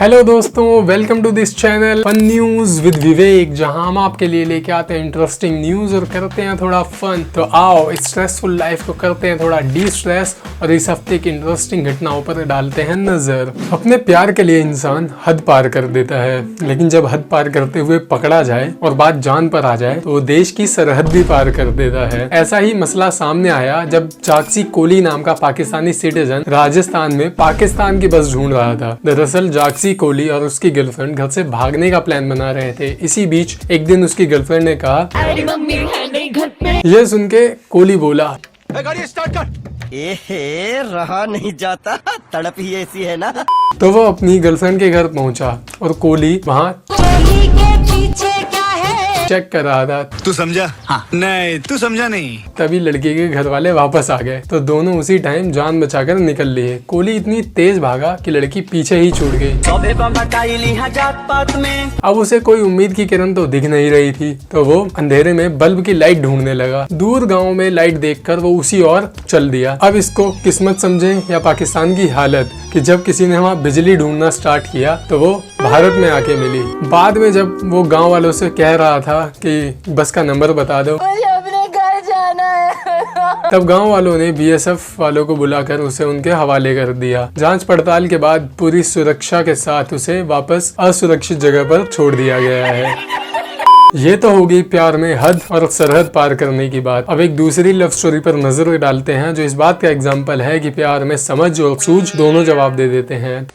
Hello दोस्तों, welcome to this channel fun news with Vivek, जहां हम आपके लिए लेके आते हैं इंटरेस्टिंग न्यूज और करते हैं थोड़ा फन। तो आओ इस स्ट्रेसफुल लाइफ को करते हैं थोड़ा डी स्ट्रेस और इस हफ्ते की इंटरेस्टिंग घटनाओं पर डालते हैं नजर। अपने प्यार के लिए इंसान हद पार कर देता है, लेकिन जब हद पार करते हुए पकड़ा जाए और बात जान पर आ जाए तो देश की सरहद भी पार कर देता है। ऐसा ही मसला सामने आया जब जाक्सी कोली नाम का पाकिस्तानी सिटीजन राजस्थान में पाकिस्तान की बस ढूंढ रहा था। दरअसल जाक्सी कोली और उसकी गर्लफ्रेंड घर से भागने का प्लान बना रहे थे। इसी बीच एक दिन उसकी गर्लफ्रेंड ने कहा, मम्मी है नहीं घर पे। यह सुन के कोली बोला, गाड़ी स्टार्ट कर। एहे, रहा नहीं जाता, तड़प ही ऐसी है ना। तो वो अपनी गर्लफ्रेंड के घर पहुंचा और कोली वहाँ चेक कर रहा था। तू समझा? हाँ। नहीं, तू समझा नहीं। तभी लड़की के घर वाले वापस आ गए तो दोनों उसी टाइम जान बचाकर निकल लिए। कोली इतनी तेज भागा कि लड़की पीछे ही छूट गई। अब उसे कोई उम्मीद की किरण तो दिख नहीं रही थी, तो वो अंधेरे में बल्ब की लाइट ढूंढने लगा। दूर गांव में लाइट देखकर वो उसी ओर चल दिया। अब इसको किस्मत समझे या पाकिस्तान की हालत कि जब किसी ने वहाँ बिजली ढूंढना स्टार्ट किया तो वो भारत में आके मिली। बाद में जब वो गांव वालों से कह रहा था कि बस का नंबर बता दो, मुझे अपने घर जाना है। तब गांव वालों ने बीएसएफ वालों को बुलाकर उसे उनके हवाले कर दिया। जांच पड़ताल के बाद पूरी सुरक्षा के साथ उसे वापस असुरक्षित जगह पर छोड़ दिया गया है। ये तो हो गई प्यार में हद और सरहद पार करने की बात। अब एक दूसरी लव स्टोरी पर नजर डालते हैं जो इस बात का एग्जाम्पल है कि प्यार में समझ और सूझ दोनों जवाब दे देते हैं।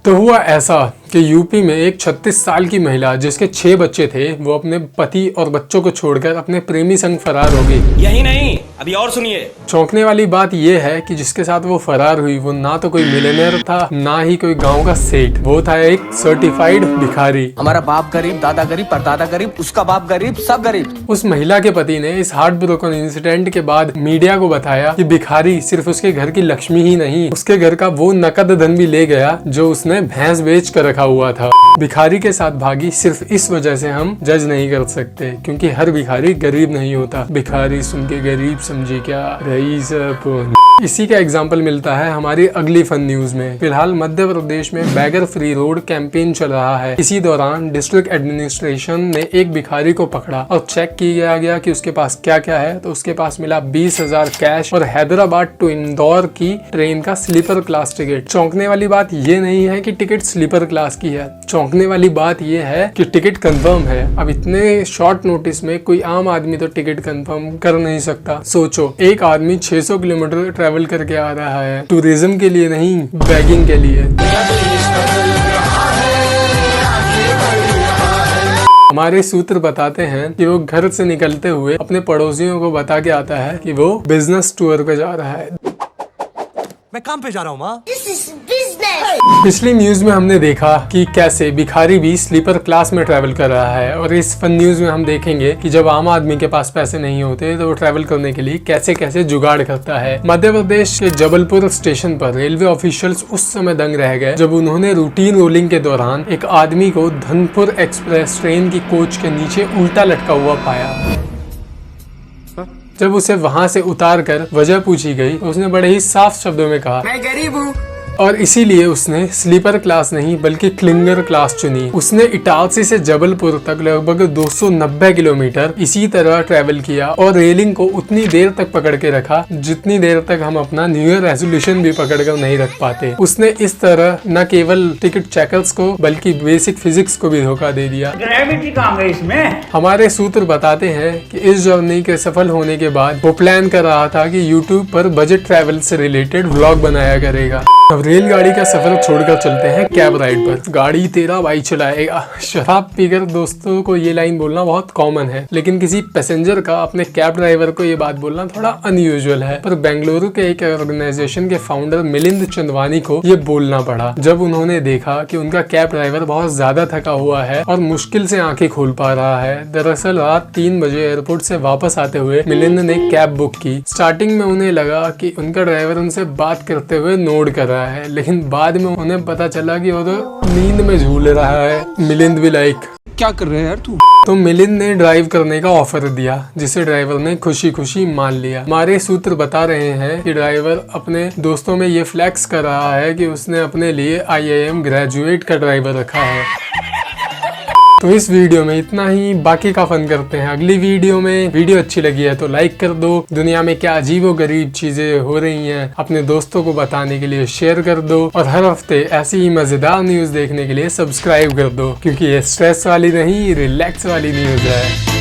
तो हुआ ऐसा कि यूपी में एक 36 साल की महिला जिसके 6 बच्चे थे, वो अपने पति और बच्चों को छोड़कर अपने प्रेमी संग फरार हो गई। यही नहीं, अभी और सुनिए। चौंकने वाली बात यह है कि जिसके साथ वो फरार हुई वो ना तो कोई मिलियनेयर था, ना ही कोई गांव का सेठ। वो था एक सर्टिफाइड भिखारी। हमारा बाप गरीब, दादा गरीब, परदादा गरीब, उसका बाप गरीब, सब गरीब। उस महिला के पति ने इस हार्ट ब्रोकन इंसिडेंट के बाद मीडिया को बताया कि भिखारी सिर्फ उसके घर की लक्ष्मी ही नहीं, उसके घर का वो नकद धन भी ले गया जो उसने भैंस बेच कर रखा हुआ था। भिखारी के साथ भागी सिर्फ इस वजह से हम जज नहीं कर सकते, क्योंकि हर भिखारी गरीब नहीं होता। भिखारी सुन के गरीब समझी क्या रईस। इसी का एग्जाम्पल मिलता है हमारी अगली फन न्यूज में। फिलहाल मध्य प्रदेश में बैगर फ्री रोड कैंपेन चल रहा है। इसी दौरान डिस्ट्रिक्ट एडमिनिस्ट्रेशन ने एक भिखारी को पकड़ा और चेक किया गया कि उसके पास क्या क्या है। तो उसके पास मिला 20,000 कैश और हैदराबाद टू इंदौर की ट्रेन का स्लीपर क्लास टिकट। चौंकने वाली बात ये नहीं है कि टिकट स्लीपर क्लास की है, चौंकने वाली बात ये है कि टिकट कंफर्म है। अब इतने शॉर्ट नोटिस में कोई आम आदमी तो टिकट कंफर्म कर नहीं सकता। सोचो, एक आदमी 600 किलोमीटर ट्रैवल करके आ रहा है, टूरिज्म के लिए नहीं, बैगिंग के लिए। हमारे सूत्र बताते हैं कि वो घर से निकलते हुए अपने पड़ोसियों को बता के आता है कि वो बिजनेस टूर पे जा रहा है। मैं काम पे जा रहा हूँ माँ। पिछली न्यूज में हमने देखा कि कैसे भिखारी भी स्लीपर क्लास में ट्रैवल कर रहा है, और इस फन न्यूज में हम देखेंगे कि जब आम आदमी के पास पैसे नहीं होते तो वो ट्रैवल करने के लिए कैसे कैसे जुगाड़ करता है। मध्य प्रदेश के जबलपुर स्टेशन पर रेलवे ऑफिशियल्स उस समय दंग रह गए जब उन्होंने रूटीन रोलिंग के दौरान एक आदमी को धनपुर एक्सप्रेस ट्रेन की कोच के नीचे उल्टा लटका हुआ पाया। जब उसे वहां से उतार कर वजह पूछी गई तो उसने बड़े ही साफ शब्दों में कहा, मैं गरीब हूँ। और इसीलिए उसने स्लीपर क्लास नहीं बल्कि क्लिंगर क्लास चुनी। उसने इटारसी से जबलपुर तक लगभग 290 किलोमीटर इसी तरह ट्रैवल किया और रेलिंग को उतनी देर तक पकड़ के रखा जितनी देर तक हम अपना न्यू ईयर रेजोल्यूशन भी पकड़ कर नहीं रख पाते। उसने इस तरह न केवल टिकट चेकर्स को बल्कि बेसिक फिजिक्स को भी धोखा दे दिया। ग्रेविटी कहाँ गई इसमें? हमारे सूत्र बताते हैं कि इस जर्नी के सफल होने के बाद वो प्लान कर रहा था कि यूट्यूब पर बजट ट्रैवल से रिलेटेड व्लॉग बनाया करेगा। अब रेलगाड़ी का सफर छोड़कर चलते हैं कैब राइड पर। गाड़ी तेरा भाई चलाएगा। शराब पीकर दोस्तों को ये लाइन बोलना बहुत कॉमन है, लेकिन किसी पैसेंजर का अपने कैब ड्राइवर को ये बात बोलना थोड़ा अनयूजुअल है। पर बेंगलुरु के एक ऑर्गेनाइजेशन के फाउंडर मिलिंद चंदवानी को ये बोलना पड़ा जब उन्होंने देखा कि उनका कैब ड्राइवर बहुत ज्यादा थका हुआ है और मुश्किल से आंखें खोल पा रहा है। दरअसल रात 3 बजे एयरपोर्ट से वापस आते हुए मिलिंद ने कैब बुक की। स्टार्टिंग में उन्हें लगा कि उनका ड्राइवर उनसे बात करते हुए नोट कर रहा है, लेकिन बाद में उन्हें पता चला कि वो तो नींद में झूल रहा है। मिलिंद भी लाइक क्या कर रहा है यार तू? तो मिलिंद ने ड्राइव करने का ऑफर दिया, जिसे ड्राइवर ने खुशी खुशी मान लिया। हमारे सूत्र बता रहे हैं कि ड्राइवर अपने दोस्तों में ये फ्लैक्स कर रहा है कि उसने अपने लिए IIM ग्रेजुएट का ड्राइवर रखा है। तो इस वीडियो में इतना ही, बाकी का फन करते हैं अगली वीडियो में। वीडियो अच्छी लगी है तो लाइक कर दो। दुनिया में क्या अजीबो गरीब चीजें हो रही हैं अपने दोस्तों को बताने के लिए शेयर कर दो, और हर हफ्ते ऐसी ही मजेदार न्यूज देखने के लिए सब्सक्राइब कर दो, क्योंकि ये स्ट्रेस वाली नहीं, रिलैक्स वाली न्यूज है।